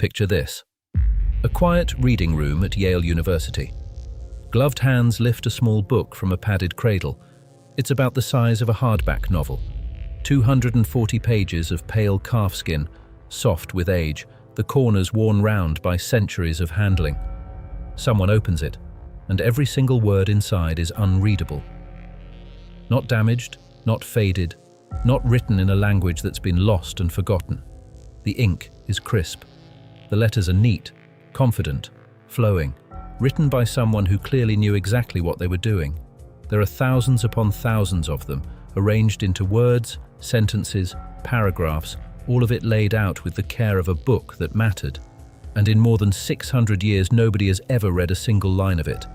Picture this. A quiet reading room at Yale University. Gloved hands lift a small book from a padded cradle. It's about the size of a hardback novel. 240 pages of pale calfskin, soft with age, the corners worn round by centuries of handling. Someone opens it, and every single word inside is unreadable. Not damaged, not faded, not written in a language that's been lost and forgotten. The ink is crisp. The letters are neat, confident, flowing, written by someone who clearly knew exactly what they were doing. There are thousands upon thousands of them, arranged into words, sentences, paragraphs, all of it laid out with the care of a book that mattered. And in more than 600 years, nobody has ever read a single line of it.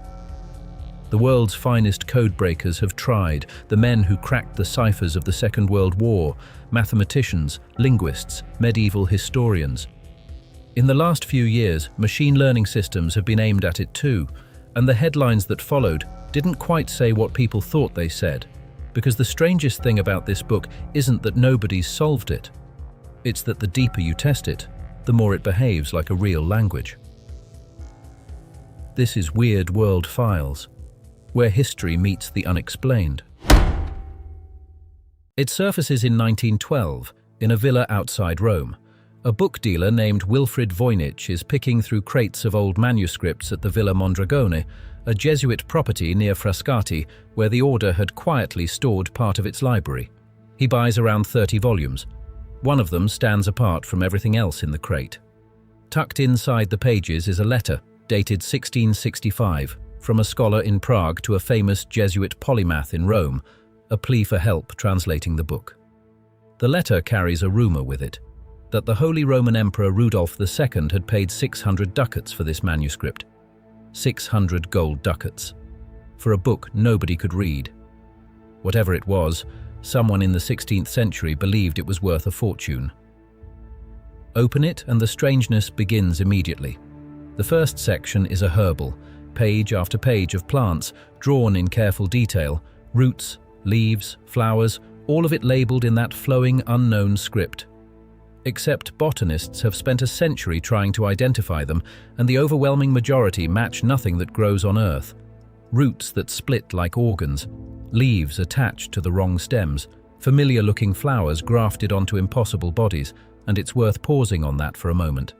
The world's finest codebreakers have tried, the men who cracked the ciphers of the Second World War, mathematicians, linguists, medieval historians. In the last few years, machine learning systems have been aimed at it too, and the headlines that followed didn't quite say what people thought they said, because the strangest thing about this book isn't that nobody's solved it. It's that the deeper you test it, the more it behaves like a real language. This is Weird World Files, where history meets the unexplained. It surfaces in 1912, in a villa outside Rome. A book dealer named Wilfrid Voynich is picking through crates of old manuscripts at the Villa Mondragone, a Jesuit property near Frascati, where the order had quietly stored part of its library. He buys around 30 volumes. One of them stands apart from everything else in the crate. Tucked inside the pages is a letter, dated 1665, from a scholar in Prague to a famous Jesuit polymath in Rome, a plea for help translating the book. The letter carries a rumor with it, that the Holy Roman Emperor Rudolf II had paid 600 ducats for this manuscript. 600 gold ducats. For a book nobody could read. Whatever it was, someone in the 16th century believed it was worth a fortune. Open it and the strangeness begins immediately. The first section is a herbal, page after page of plants, drawn in careful detail, roots, leaves, flowers, all of it labeled in that flowing, unknown script. Except botanists have spent a century trying to identify them, and the overwhelming majority match nothing that grows on Earth. Roots that split like organs, leaves attached to the wrong stems, familiar-looking flowers grafted onto impossible bodies, and it's worth pausing on that for a moment.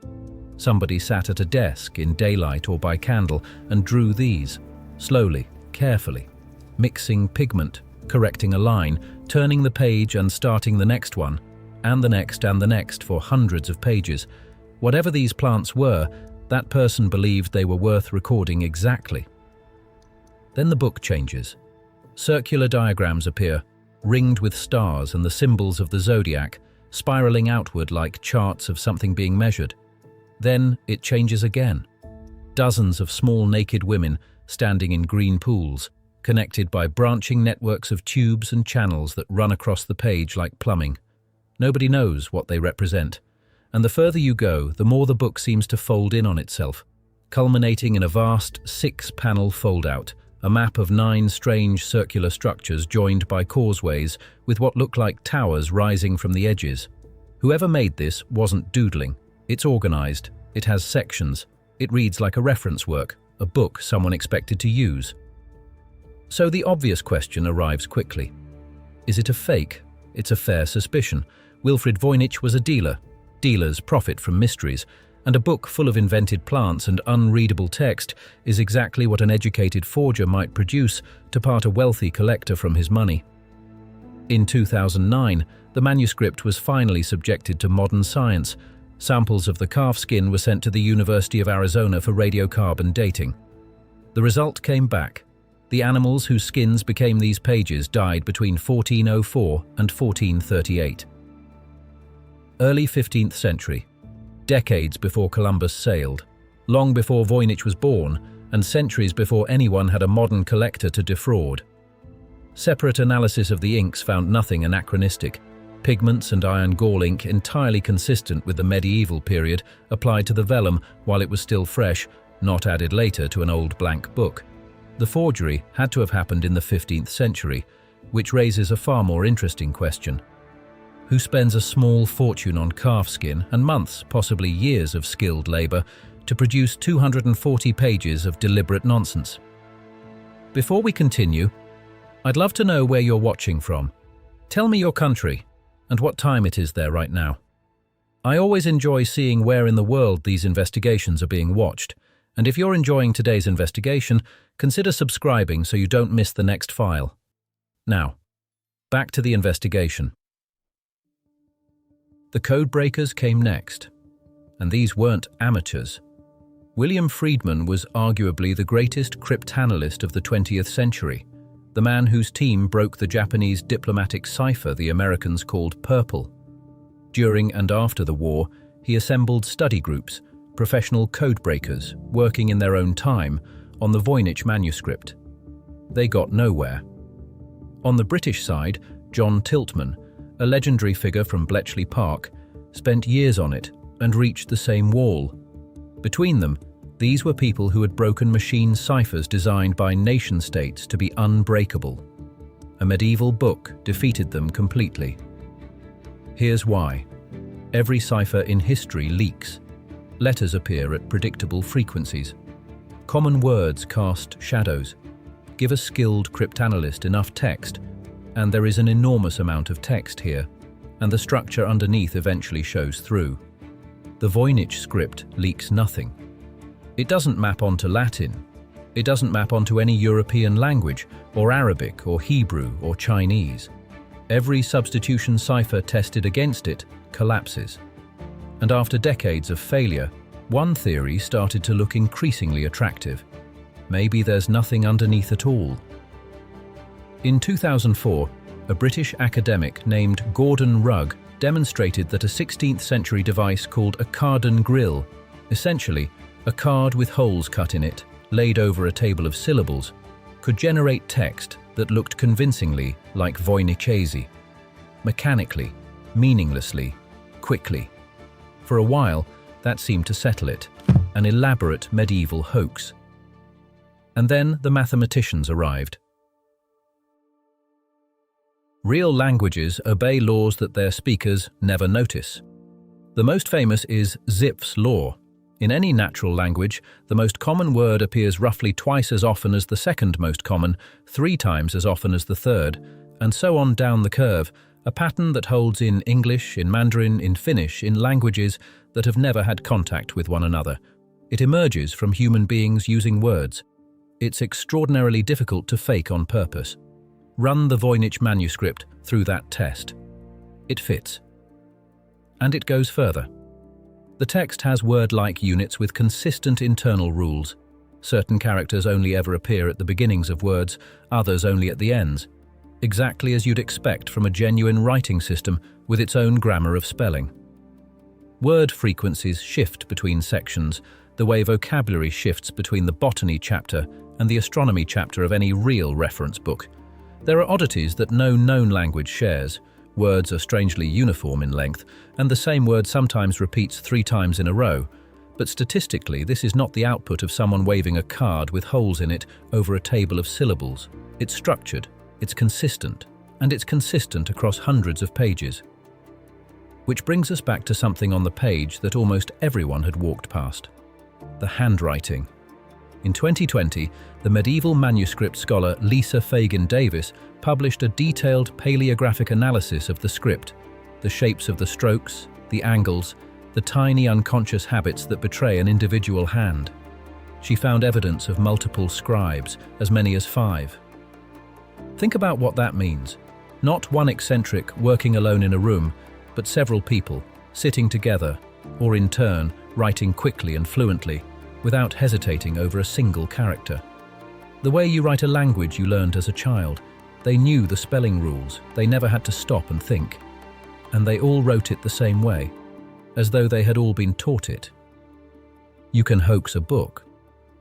Somebody sat at a desk in daylight or by candle and drew these, slowly, carefully, mixing pigment, correcting a line, turning the page and starting the next one, and the next for hundreds of pages. Whatever these plants were, that person believed they were worth recording exactly. Then the book changes. Circular diagrams appear, ringed with stars and the symbols of the zodiac, spiraling outward like charts of something being measured. Then it changes again. Dozens of small naked women standing in green pools, connected by branching networks of tubes and channels that run across the page like plumbing. Nobody knows what they represent, and the further you go, the more the book seems to fold in on itself, culminating in a vast 6-panel fold-out, a map of 9 strange circular structures joined by causeways with what look like towers rising from the edges. Whoever made this wasn't doodling. It's organized, it has sections, it reads like a reference work, a book someone expected to use. So the obvious question arrives quickly. Is it a fake? It's a fair suspicion. Wilfrid Voynich was a dealer. Dealers profit from mysteries, and a book full of invented plants and unreadable text is exactly what an educated forger might produce to part a wealthy collector from his money. In 2009, the manuscript was finally subjected to modern science. Samples of the calfskin were sent to the University of Arizona for radiocarbon dating. The result came back. The animals whose skins became these pages died between 1404 and 1438. Early 15th century, decades before Columbus sailed, long before Voynich was born, and centuries before anyone had a modern collector to defraud. Separate analysis of the inks found nothing anachronistic. Pigments and iron gall ink entirely consistent with the medieval period applied to the vellum while it was still fresh, not added later to an old blank book. The forgery had to have happened in the 15th century, which raises a far more interesting question. who spends a small fortune on calfskin and months, possibly years of skilled labor to produce 240 pages of deliberate nonsense. Before we continue, I'd love to know where you're watching from. Tell me your country and what time it is there right now. I always enjoy seeing where in the world these investigations are being watched, and if you're enjoying today's investigation, consider subscribing so you don't miss the next file. Now, back to the investigation. The Codebreakers came next, and these weren't amateurs. William Friedman was arguably the greatest cryptanalyst of the 20th century, the man whose team broke the Japanese diplomatic cipher the Americans called Purple. During and after the war, he assembled study groups, professional codebreakers, working in their own time on the Voynich Manuscript. They got nowhere. On the British side, John Tiltman, a legendary figure from Bletchley Park, spent years on it and reached the same wall. Between them, these were people who had broken machine ciphers designed by nation-states to be unbreakable. A medieval book defeated them completely. Here's why. Every cipher in history leaks. Letters appear at predictable frequencies. Common words cast shadows. Give a skilled cryptanalyst enough text, and there is an enormous amount of text here, and the structure underneath eventually shows through. The Voynich script leaks nothing. It doesn't map onto Latin. It doesn't map onto any European language, or Arabic, or Hebrew, or Chinese. Every substitution cipher tested against it collapses. And after decades of failure, one theory started to look increasingly attractive. Maybe there's nothing underneath at all. In 2004, a British academic named Gordon Rugg demonstrated that a 16th century device called a cardan grill, essentially a card with holes cut in it, laid over a table of syllables, could generate text that looked convincingly like Voynichese, mechanically, meaninglessly, quickly. For a while, that seemed to settle it, an elaborate medieval hoax. And then the mathematicians arrived. Real languages obey laws that their speakers never notice. The most famous is Zipf's law. In any natural language, the most common word appears roughly twice as often as the second most common, 3 times as often as the third, and so on down the curve, a pattern that holds in English, in Mandarin, in Finnish, in languages that have never had contact with one another. It emerges from human beings using words. It's extraordinarily difficult to fake on purpose. Run the Voynich manuscript through that test. It fits. And it goes further. The text has word-like units with consistent internal rules. Certain characters only ever appear at the beginnings of words, others only at the ends, exactly as you'd expect from a genuine writing system with its own grammar of spelling. Word frequencies shift between sections, the way vocabulary shifts between the botany chapter and the astronomy chapter of any real reference book. There are oddities that no known language shares. Words are strangely uniform in length, and the same word sometimes repeats 3 times in a row. But statistically, this is not the output of someone waving a card with holes in it over a table of syllables. It's structured, it's consistent, and it's consistent across hundreds of pages. Which brings us back to something on the page that almost everyone had walked past: the handwriting. In 2020, the medieval manuscript scholar Lisa Fagin Davis published a detailed paleographic analysis of the script, the shapes of the strokes, the angles, the tiny unconscious habits that betray an individual hand. She found evidence of multiple scribes, as many as 5. Think about what that means. Not one eccentric working alone in a room, but several people, sitting together, or in turn, writing quickly and fluently, without hesitating over a single character. The way you write a language you learned as a child. They knew the spelling rules, they never had to stop and think. And they all wrote it the same way, as though they had all been taught it. You can hoax a book.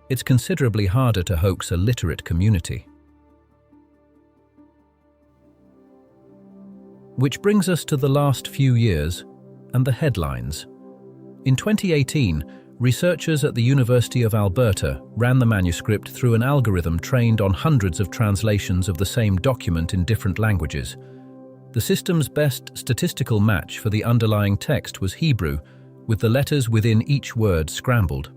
It's considerably harder to hoax a literate community. Which brings us to the last few years and the headlines. In 2018, researchers at the University of Alberta ran the manuscript through an algorithm trained on hundreds of translations of the same document in different languages. The system's best statistical match for the underlying text was Hebrew, with the letters within each word scrambled.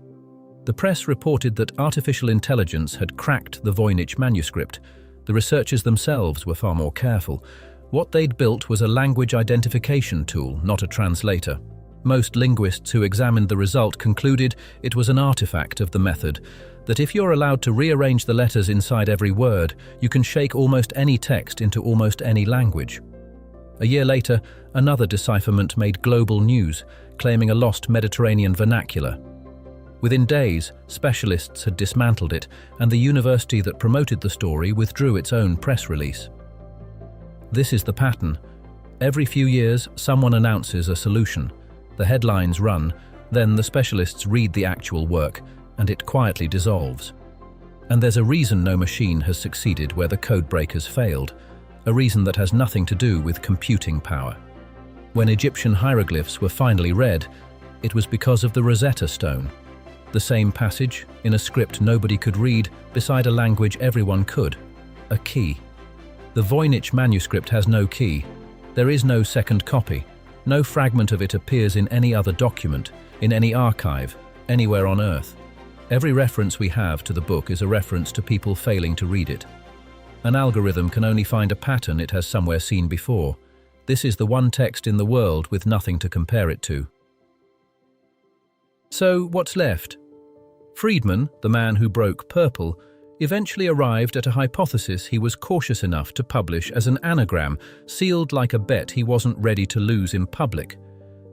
The press reported that artificial intelligence had cracked the Voynich Manuscript. The researchers themselves were far more careful. What they'd built was a language identification tool, not a translator. Most linguists who examined the result concluded it was an artifact of the method, that if you're allowed to rearrange the letters inside every word, you can shake almost any text into almost any language. A year later, another decipherment made global news, claiming a lost Mediterranean vernacular. Within days, specialists had dismantled it, and the university that promoted the story withdrew its own press release. This is the pattern. Every few years, someone announces a solution. The headlines run, then the specialists read the actual work, and it quietly dissolves. And there's a reason no machine has succeeded where the codebreakers failed, a reason that has nothing to do with computing power. When Egyptian hieroglyphs were finally read, it was because of the Rosetta Stone. The same passage, in a script nobody could read, beside a language everyone could. A key. The Voynich Manuscript has no key. There is no second copy. No fragment of it appears in any other document, in any archive, anywhere on Earth. Every reference we have to the book is a reference to people failing to read it. An algorithm can only find a pattern it has somewhere seen before. This is the one text in the world with nothing to compare it to. So, what's left? Friedman, the man who broke purple, eventually arrived at a hypothesis he was cautious enough to publish as an anagram, sealed like a bet he wasn't ready to lose in public.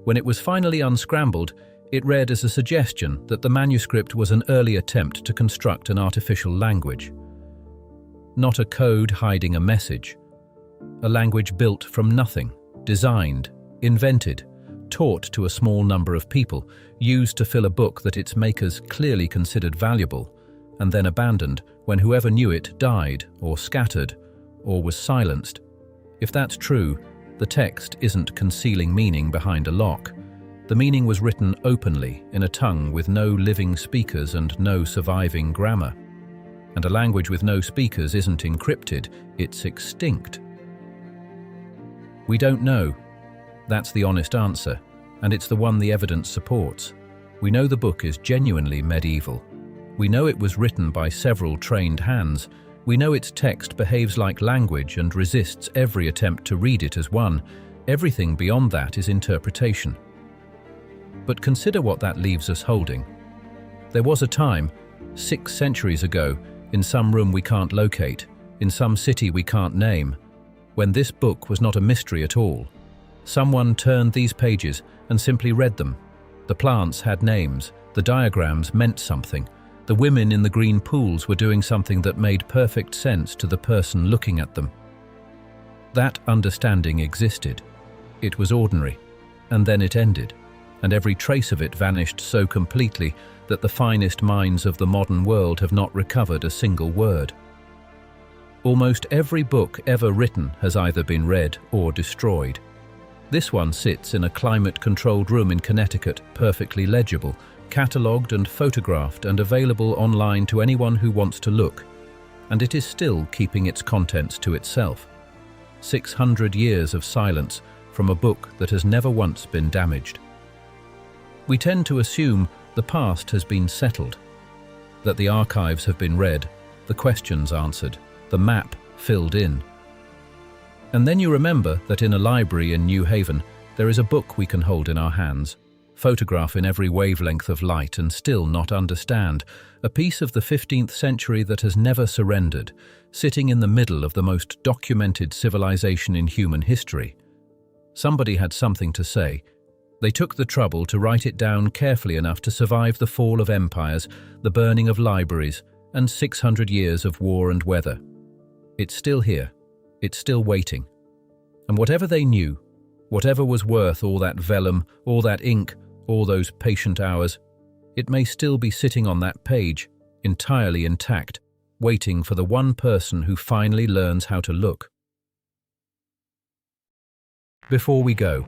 When it was finally unscrambled, it read as a suggestion that the manuscript was an early attempt to construct an artificial language. Not a code hiding a message. A language built from nothing, designed, invented, taught to a small number of people, used to fill a book that its makers clearly considered valuable, and then abandoned when whoever knew it died or scattered or was silenced. If that's true, the text isn't concealing meaning behind a lock. The meaning was written openly in a tongue with no living speakers and no surviving grammar. And a language with no speakers isn't encrypted, it's extinct. We don't know. That's the honest answer, and it's the one the evidence supports. We know the book is genuinely medieval. We know it was written by several trained hands. We know its text behaves like language and resists every attempt to read it as one. Everything beyond that is interpretation. But consider what that leaves us holding. There was a time, 6 centuries ago, in some room we can't locate, in some city we can't name, when this book was not a mystery at all. Someone turned these pages and simply read them. The plants had names, the diagrams meant something. The women in the green pools were doing something that made perfect sense to the person looking at them. That understanding existed. It was ordinary, and then it ended, and every trace of it vanished so completely that the finest minds of the modern world have not recovered a single word. Almost every book ever written has either been read or destroyed. This one sits in a climate-controlled room in Connecticut, perfectly legible, catalogued and photographed and available online to anyone who wants to look, and it is still keeping its contents to itself. 600 years of silence from a book that has never once been damaged. We tend to assume the past has been settled, that the archives have been read, the questions answered, the map filled in. And then you remember that in a library in New Haven, there is a book we can hold in our hands, photograph in every wavelength of light and still not understand, a piece of the 15th century that has never surrendered, sitting in the middle of the most documented civilization in human history. Somebody had something to say. They took the trouble to write it down carefully enough to survive the fall of empires, the burning of libraries, and 600 years of war and weather. It's still here. It's still waiting. And whatever they knew, whatever was worth all that vellum, all that ink, all those patient hours, it may still be sitting on that page, entirely intact, waiting for the one person who finally learns how to look. Before we go,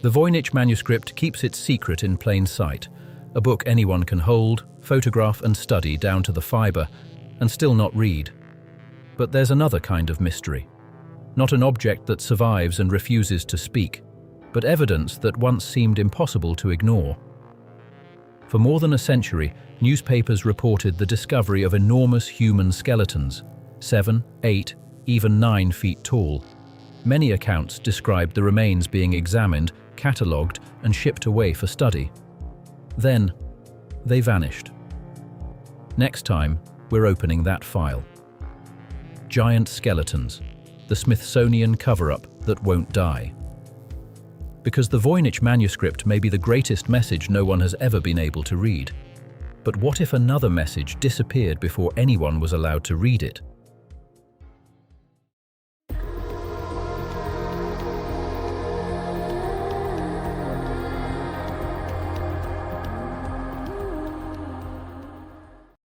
the Voynich Manuscript keeps its secret in plain sight, a book anyone can hold, photograph and study down to the fibre, and still not read. But there's another kind of mystery. Not an object that survives and refuses to speak, but evidence that once seemed impossible to ignore. For more than a century, newspapers reported the discovery of enormous human skeletons, 7, 8, even 9 feet tall. Many accounts described the remains being examined, catalogued, and shipped away for study. Then, they vanished. Next time, we're opening that file. Giant skeletons, the Smithsonian cover-up that won't die. Because the Voynich Manuscript may be the greatest message no one has ever been able to read. But what if another message disappeared before anyone was allowed to read it?